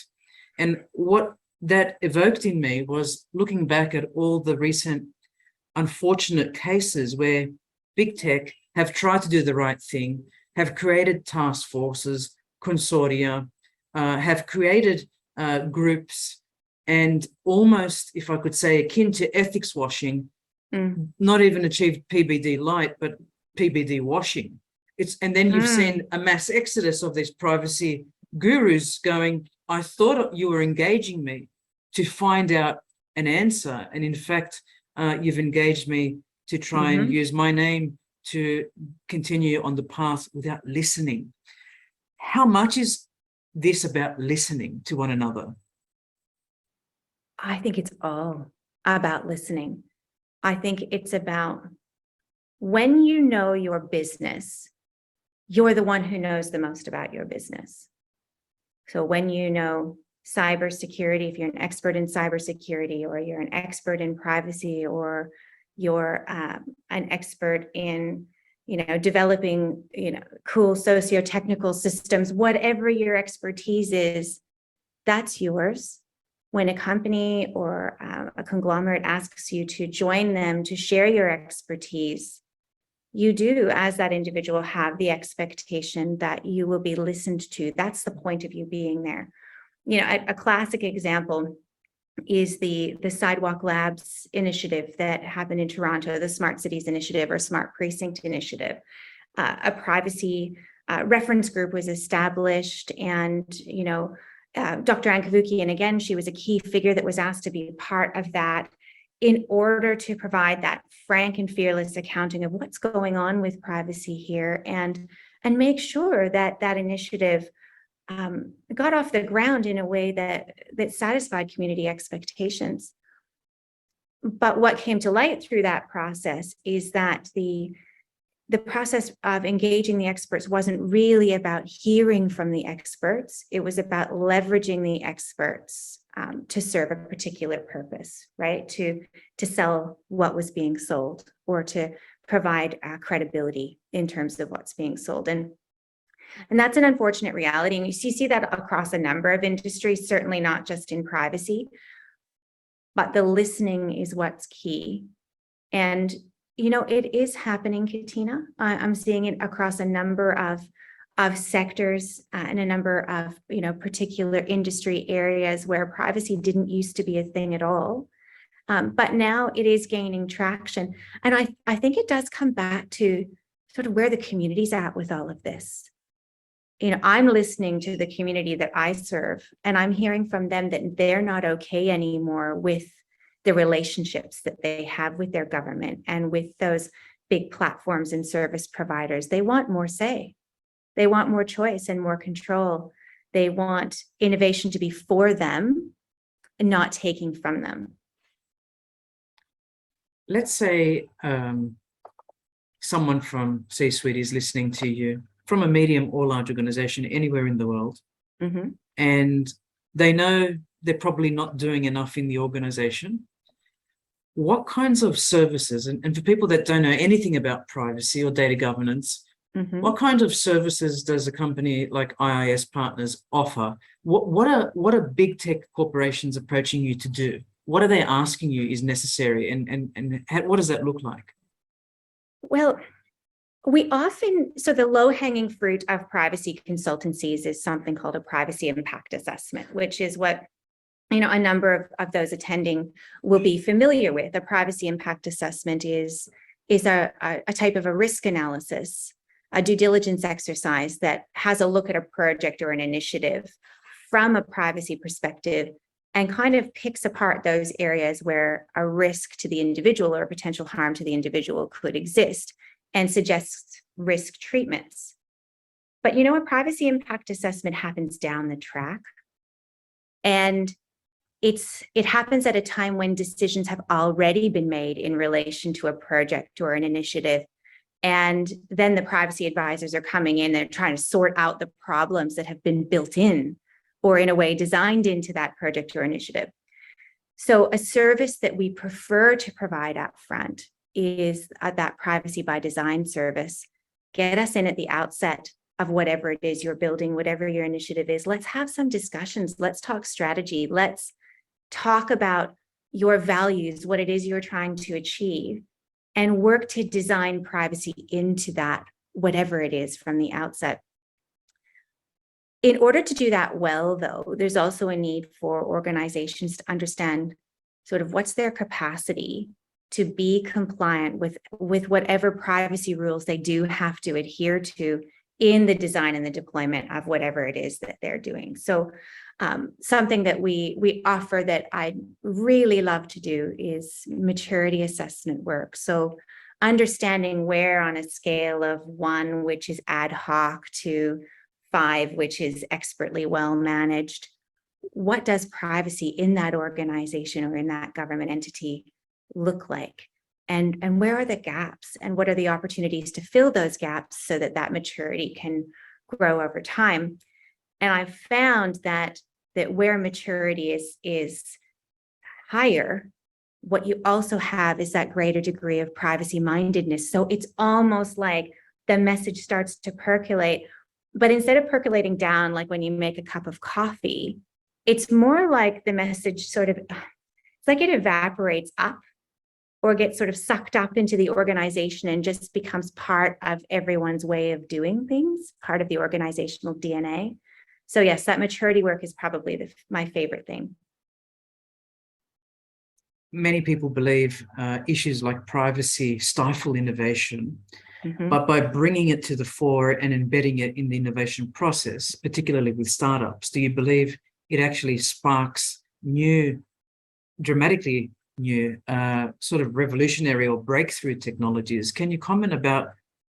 And what that evoked in me was looking back at all the recent unfortunate cases where big tech have tried to do the right thing, have created task forces, consortia, have created groups, and almost, if I could say, akin to ethics washing, not even achieved PBD light, but PBD washing. And then you've seen a mass exodus of these privacy gurus going, I thought you were engaging me to find out an answer. And in fact, you've engaged me to try and use my name to continue on the path without listening. How much is this about listening to one another? I think it's all about listening. I think it's about when you know your business, you're the one who knows the most about your business. So when you know cybersecurity, if you're an expert in cybersecurity, or you're an expert in privacy, or you're an expert in, you know, developing, you know, cool socio-technical systems, whatever your expertise is, that's yours. When a company or a conglomerate asks you to join them to share your expertise, you do, as that individual, have the expectation that you will be listened to. That's the point of you being there. You know, a classic example is the Sidewalk Labs initiative that happened in Toronto, the Smart Cities Initiative or Smart Precinct Initiative. A privacy reference group was established, and, you know, Dr. Anne Kabukian, again, she was a key figure that was asked to be part of that in order to provide that frank and fearless accounting of what's going on with privacy here, and make sure that that initiative got off the ground in a way that satisfied community expectations. But what came to light through that process is that the process of engaging the experts wasn't really about hearing from the experts. It was about leveraging the experts to serve a particular purpose, right? To sell what was being sold, or to provide credibility in terms of what's being sold. And that's an unfortunate reality. And you see that across a number of industries, certainly not just in privacy, but the listening is what's key. And, you know, it is happening, Katina. I'm seeing it across a number of sectors and a number of, you know, particular industry areas where privacy didn't used to be a thing at all. But now it is gaining traction. And I think it does come back to sort of where the community's at with all of this. You know, I'm listening to the community that I serve, and I'm hearing from them that they're not okay anymore with the relationships that they have with their government and with those big platforms and service providers. They want more say. They want more choice and more control. They want innovation to be for them and not taking from them. Let's say someone from C-suite is listening to you, from a medium or large organization anywhere in the world, and they know they're probably not doing enough in the organization. What kinds of services, and for people that don't know anything about privacy or data governance, Mhm. What kind of services does a company like IIS Partners offer? What are big tech corporations approaching you to do? What are they asking you is necessary, and what does that look like? Well, so the low-hanging fruit of privacy consultancies is something called a privacy impact assessment, which is what a number of those attending will be familiar with. A privacy impact assessment is a type of a risk analysis, a due diligence exercise that has a look at a project or an initiative from a privacy perspective and kind of picks apart those areas where a risk to the individual or a potential harm to the individual could exist and suggests risk treatments. But a privacy impact assessment happens down the track. And it happens at a time when decisions have already been made in relation to a project or an initiative. And then the privacy advisors are coming in and trying to sort out the problems that have been built in or in a way designed into that project or initiative. So a service that we prefer to provide up front is that privacy by design service. Get us in at the outset of whatever it is you're building, whatever your initiative is. Let's have some discussions. Let's talk strategy. Let's talk about your values, what it is you're trying to achieve, and work to design privacy into that, whatever it is from the outset. In order to do that well, though, there's also a need for organizations to understand sort of what's their capacity to be compliant with whatever privacy rules they do have to adhere to in the design and the deployment of whatever it is that they're doing. So something that we offer that I'd really love to do is maturity assessment work. So understanding where on a scale of 1, which is ad hoc, to 5, which is expertly well managed, what does privacy in that organization or in that government entity look like? And where are the gaps, and what are the opportunities to fill those gaps so that that maturity can grow over time? And I've found that where maturity is higher, what you also have is that greater degree of privacy mindedness. So it's almost like the message starts to percolate, but instead of percolating down like when you make a cup of coffee, it's more like the message sort of, it's like it evaporates up or gets sort of sucked up into the organization and just becomes part of everyone's way of doing things, part of the organizational DNA. So yes, that maturity work is probably my favorite thing. Many people believe issues like privacy stifle innovation, Mm-hmm. but by bringing it to the fore and embedding it in the innovation process, particularly with startups, do you believe it actually sparks dramatically new, sort of revolutionary or breakthrough technologies? Can you comment about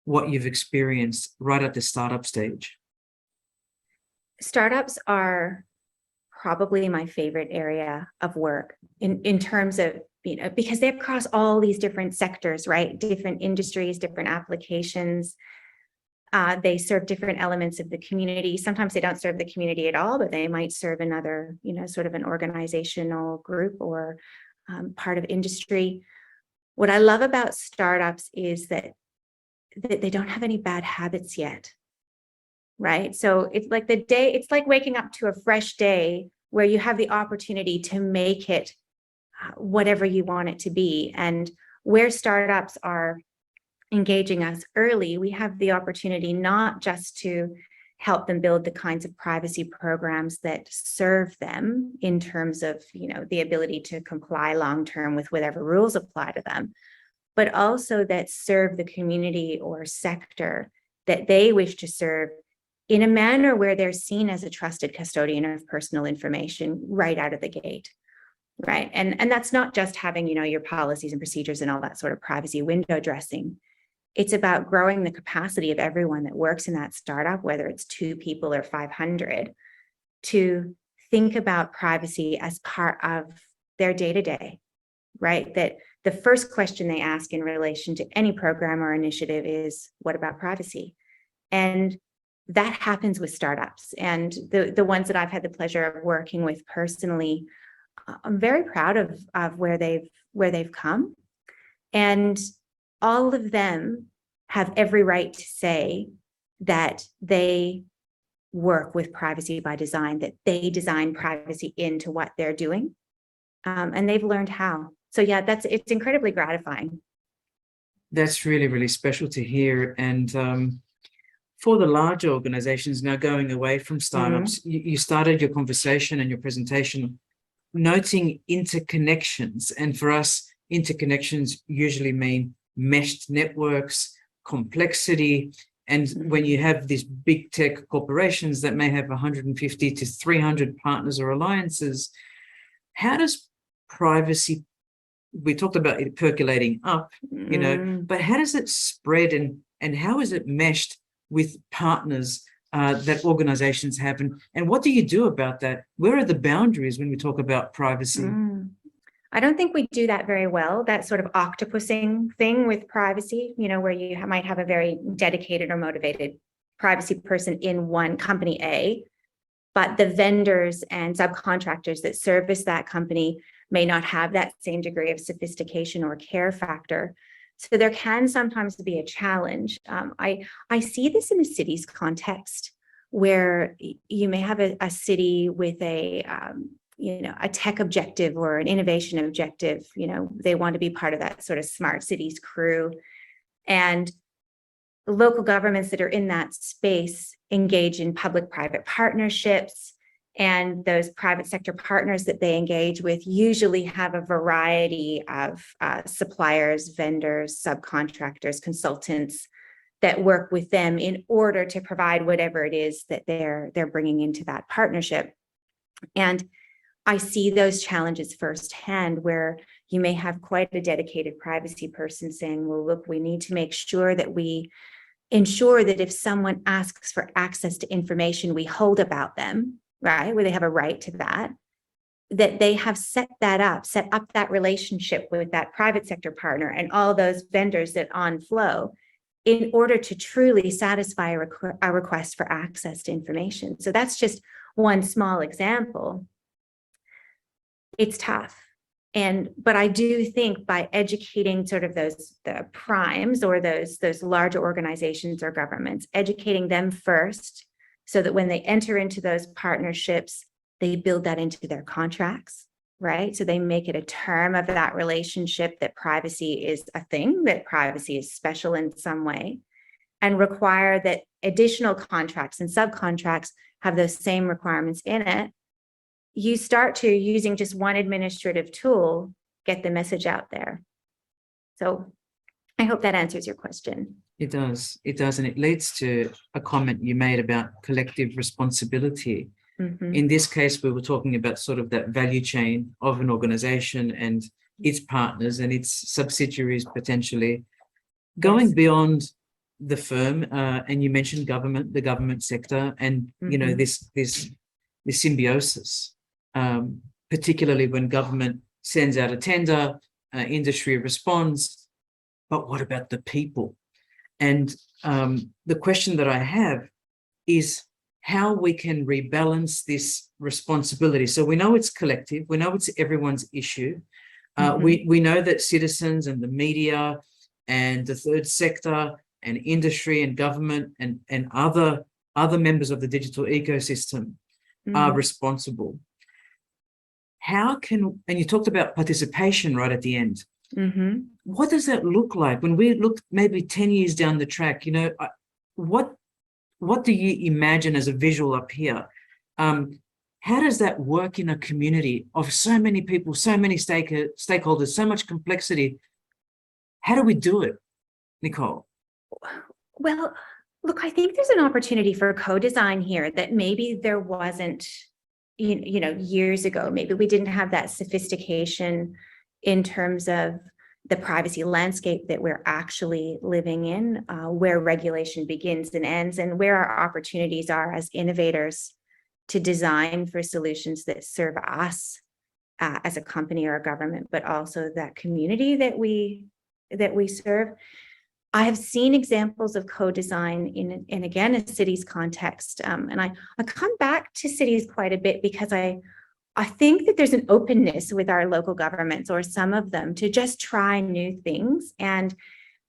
what you've experienced right at the startup stage? Startups are probably my favorite area of work in terms of, because they're across all these different sectors, right? Different industries, different applications. They serve different elements of the community. Sometimes they don't serve the community at all, but they might serve another, sort of an organizational group or part of industry. What I love about startups is that they don't have any bad habits yet, right? So it's like it's like waking up to a fresh day where you have the opportunity to make it whatever you want it to be. And where startups are engaging us early, we have the opportunity not just to help them build the kinds of privacy programs that serve them in terms of, the ability to comply long-term with whatever rules apply to them, but also that serve the community or sector that they wish to serve in a manner where they're seen as a trusted custodian of personal information right out of the gate, right? And that's not just having, your policies and procedures and all that sort of privacy window dressing. It's about growing the capacity of everyone that works in that startup, whether it's 2 people or 500, to think about privacy as part of their day-to-day, right? That the first question they ask in relation to any program or initiative is, what about privacy? And that happens with startups. And the ones that I've had the pleasure of working with personally, I'm very proud of where they've come. And all of them have every right to say that they work with privacy by design, that they design privacy into what they're doing. And they've learned how. So yeah, it's incredibly gratifying. That's really, really special to hear. And for the larger organizations now going away from startups, you started your conversation and your presentation noting interconnections. And for us, interconnections usually mean meshed networks, complexity. And when you have these big tech corporations that may have 150 to 300 partners or alliances, how does privacy, we talked about it percolating up, you know, but how does it spread and how is it meshed with partners that organizations have? And what do you do about that? Where are the boundaries when we talk about privacy? I don't think we do that very well, that sort of octopusing thing with privacy, you know, where you might have a very dedicated or motivated privacy person in one company A, but the vendors and subcontractors that service that company may not have that same degree of sophistication or care factor. So there can sometimes be a challenge. I see this in a city's context where you may have a city with a tech objective or an innovation objective. You know, they want to be part of that sort of smart cities crew. And local governments that are in that space engage in public-private partnerships, and those private sector partners that they engage with usually have a variety of suppliers, vendors, subcontractors, consultants that work with them in order to provide whatever it is that they're bringing into that partnership. And I see those challenges firsthand, where you may have quite a dedicated privacy person saying, well, look, we need to make sure that we ensure that if someone asks for access to information we hold about them, right, where they have a right to that they have set up that relationship with that private sector partner and all those vendors that on flow in order to truly satisfy a request for access to information. So that's just one small example. It's tough. But I do think by educating sort of the primes or those larger organizations or governments, educating them first so that when they enter into those partnerships, they build that into their contracts, right? So they make it a term of that relationship that privacy is a thing, that privacy is special in some way, and require that additional contracts and subcontracts have those same requirements in it. You start to, using just one administrative tool, get the message out there. So I hope that answers your question. It does. It does. And it leads to a comment you made about collective responsibility. In this case, we were talking about sort of that value chain of an organization and its partners and its subsidiaries potentially. Going beyond the firm, and you mentioned the government sector, and you know, this symbiosis, particularly when government sends out a tender, industry responds, but what about the people? And the question that I have is how we can rebalance this responsibility. So we know it's collective, we know it's everyone's issue. We know that citizens and the media and the third sector and industry and government and other members of the digital ecosystem are responsible. How can, and you talked about participation right at the end. What does that look like when we look maybe 10 years down the track? You know, what do you imagine as a visual up here? How does that work in a community of so many people, so many stakeholders, so much complexity? How do we do it, Nicole? Well, look, I think there's an opportunity for co-design here that maybe there wasn't, you know, years ago. Maybe we didn't have that sophistication in terms of the privacy landscape that we're actually living in, where regulation begins and ends, and where our opportunities are as innovators to design for solutions that serve us as a company or a government, but also that community that we serve. I have seen examples of co-design in again, a city's context. And I come back to cities quite a bit because I think that there's an openness with our local governments, or some of them, to just try new things. And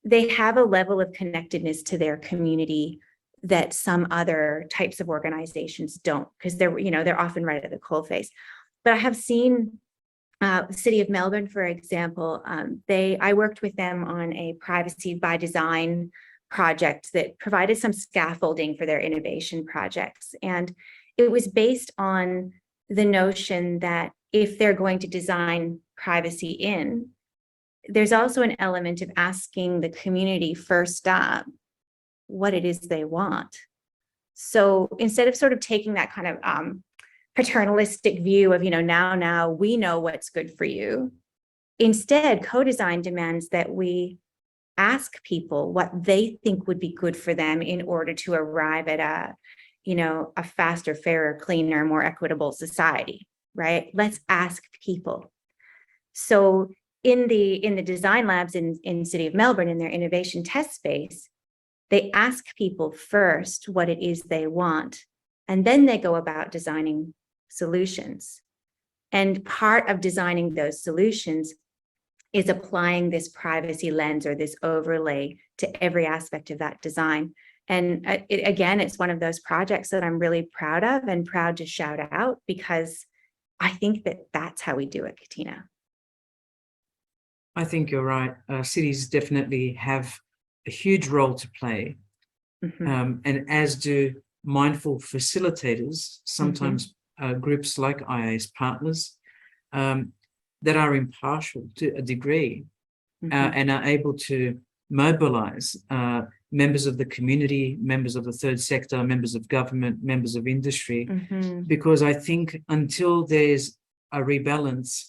they have a level of connectedness to their community that some other types of organizations don't, because they're often right at the coalface. But I have seen the City of Melbourne, for example, I worked with them on a privacy by design project that provided some scaffolding for their innovation projects. And it was based on the notion that if they're going to design privacy in, there's also an element of asking the community first up what it is they want. So instead of sort of taking that kind of paternalistic view of, now we know what's good for you, instead, co-design demands that we ask people what they think would be good for them in order to arrive at a faster, fairer, cleaner, more equitable society, right? Let's ask people. So in the design labs in City of Melbourne, in their innovation test space, they ask people first what it is they want, and then they go about designing solutions. And part of designing those solutions is applying this privacy lens or this overlay to every aspect of that design. And it's one of those projects that I'm really proud of and proud to shout out, because I think that that's how we do it, Katina. I think you're right. Cities definitely have a huge role to play. Mm-hmm. And as do mindful facilitators, sometimes groups like IIS Partners, that are impartial to a degree, and are able to mobilize members of the community, members of the third sector, members of government, members of industry, because I think until there's a rebalance,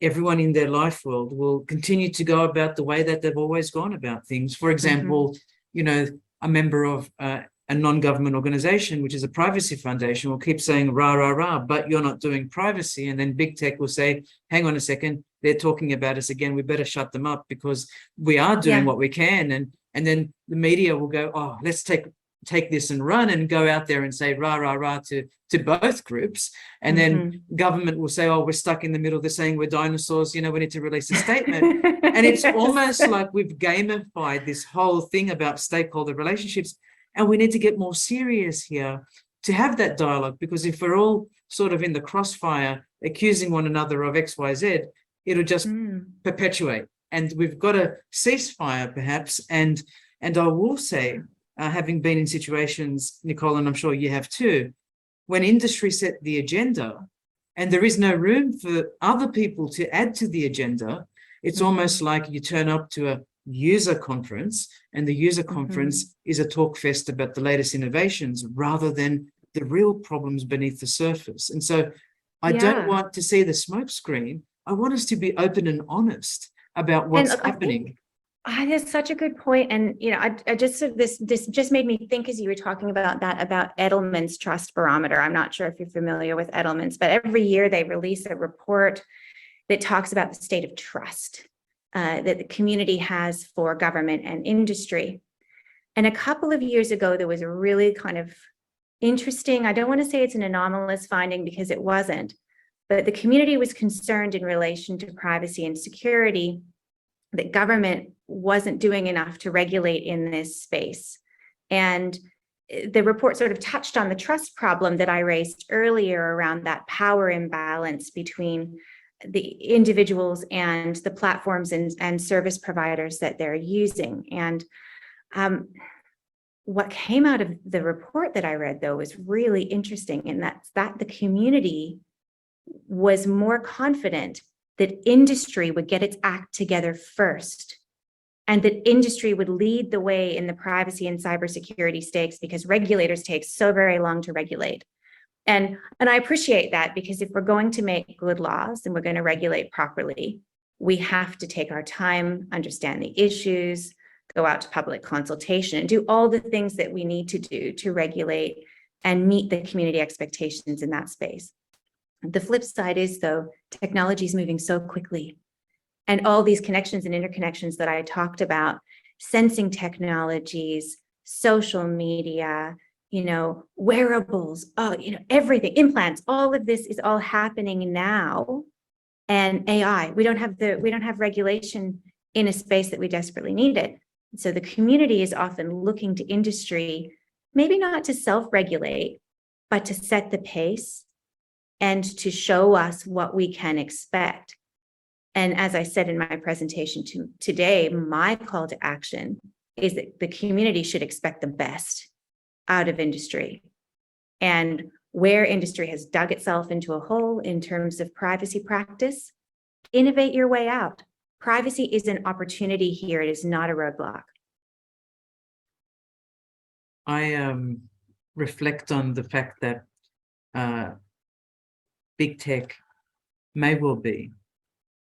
everyone in their life world will continue to go about the way that they've always gone about things. For example, a member of a non-government organization, which is a privacy foundation, will keep saying, rah, rah, rah, but you're not doing privacy. And then big tech will say, hang on a second, they're talking about us again. We better shut them up because we are doing what we can. And then the media will go, oh, let's take this and run and go out there and say rah, rah, rah to both groups. And then government will say, oh, we're stuck in the middle. They're saying we're dinosaurs. We need to release a statement. And it's almost like we've gamified this whole thing about stakeholder relationships. And we need to get more serious here to have that dialogue, because if we're all sort of in the crossfire accusing one another of X, Y, Z, it'll just perpetuate. And we've got a ceasefire perhaps. And I will say, having been in situations, Nicole, and I'm sure you have too, when industry set the agenda and there is no room for other people to add to the agenda, it's almost like you turn up to a user conference and the user conference is a talk fest about the latest innovations rather than the real problems beneath the surface. And so I don't want to see the smoke screen. I want us to be open and honest about what's happening. That's such a good point. And, I just, this just made me think as you were talking about that, about Edelman's Trust Barometer. I'm not sure if you're familiar with Edelman's, but every year they release a report that talks about the state of trust that the community has for government and industry. And a couple of years ago, there was a really kind of interesting, I don't want to say it's an anomalous finding because it wasn't, but the community was concerned in relation to privacy and security that government wasn't doing enough to regulate in this space. And the report sort of touched on the trust problem that I raised earlier around that power imbalance between the individuals and the platforms and service providers that they're using. And what came out of the report that I read, though, was really interesting, and that's that the community was more confident that industry would get its act together first, and that industry would lead the way in the privacy and cybersecurity stakes because regulators take so very long to regulate. And I appreciate that, because if we're going to make good laws and we're going to regulate properly, we have to take our time, understand the issues, go out to public consultation, and do all the things that we need to do to regulate and meet the community expectations in that space. The flip side is, though, technology is moving so quickly. And all these connections and interconnections that I talked about, sensing technologies, social media, wearables, everything, implants, all of this is all happening now. And AI, we don't have regulation in a space that we desperately need it. So the community is often looking to industry, maybe not to self-regulate, but to set the pace and to show us what we can expect. And as I said in my presentation today, my call to action is that the community should expect the best out of industry. And where industry has dug itself into a hole in terms of privacy practice, innovate your way out. Privacy is an opportunity here. It is not a roadblock. I reflect on the fact that big tech may well be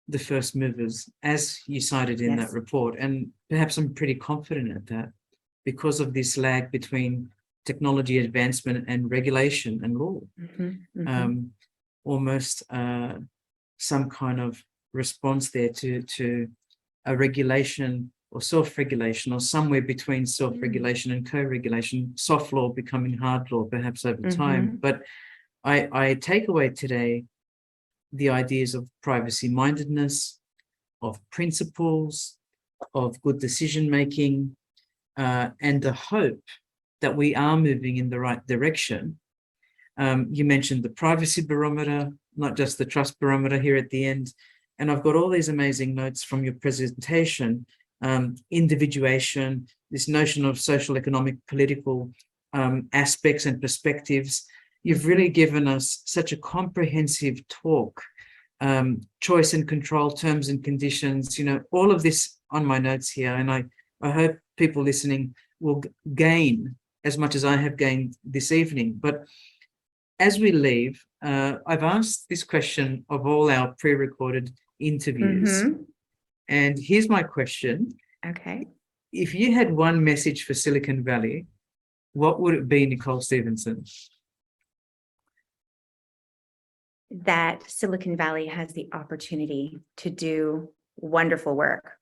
the first movers, as you cited in that report. And perhaps I'm pretty confident at that because of this lag between technology advancement and regulation and law. Almost some kind of response there to a regulation or self-regulation, or somewhere between self-regulation and co-regulation, soft law becoming hard law perhaps over time. But I take away today the ideas of privacy mindedness, of principles, of good decision-making, and the hope that we are moving in the right direction. You mentioned the privacy barometer, not just the trust barometer here at the end. And I've got all these amazing notes from your presentation, individuation, this notion of social, economic, political aspects and perspectives. You've really given us such a comprehensive talk, choice and control, terms and conditions, all of this on my notes here. And I hope people listening will gain as much as I have gained this evening. But as we leave, I've asked this question of all our pre-recorded interviews. And here's my question. Okay. If you had one message for Silicon Valley, what would it be, Nicole Stephensen? That Silicon Valley has the opportunity to do wonderful work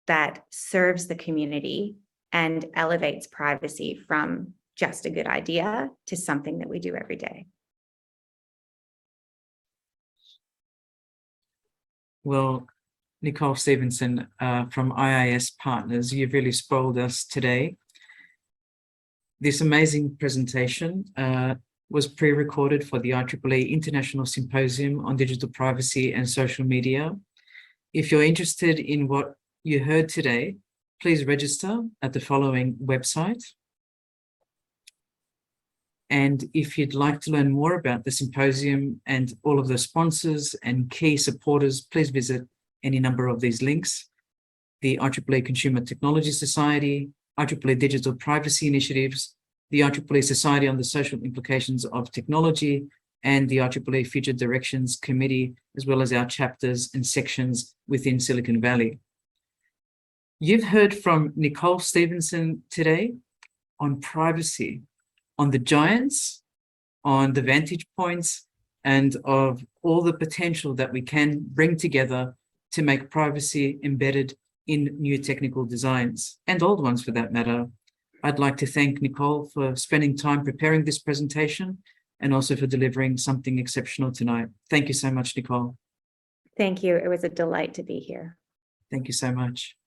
that serves the community and elevates privacy from just a good idea to something that we do every day. Well, Nicole Stephensen from IIS Partners, you've really spoiled us today. This amazing presentation was pre-recorded for the IEEE International Symposium on Digital Privacy and Social Media. If you're interested in what you heard today, please register at the following website. And if you'd like to learn more about the symposium and all of the sponsors and key supporters, please visit any number of these links: the IEEE Consumer Technology Society, IEEE Digital Privacy Initiatives, the IEEE Society on the Social Implications of Technology, and the IEEE Future Directions Committee, as well as our chapters and sections within Silicon Valley. You've heard from Nicole Stephensen today on privacy, on the giants, on the vantage points, and of all the potential that we can bring together to make privacy embedded in new technical designs, and old ones for that matter. I'd like to thank Nicole for spending time preparing this presentation and also for delivering something exceptional tonight. Thank you so much, Nicole. Thank you. It was a delight to be here. Thank you so much.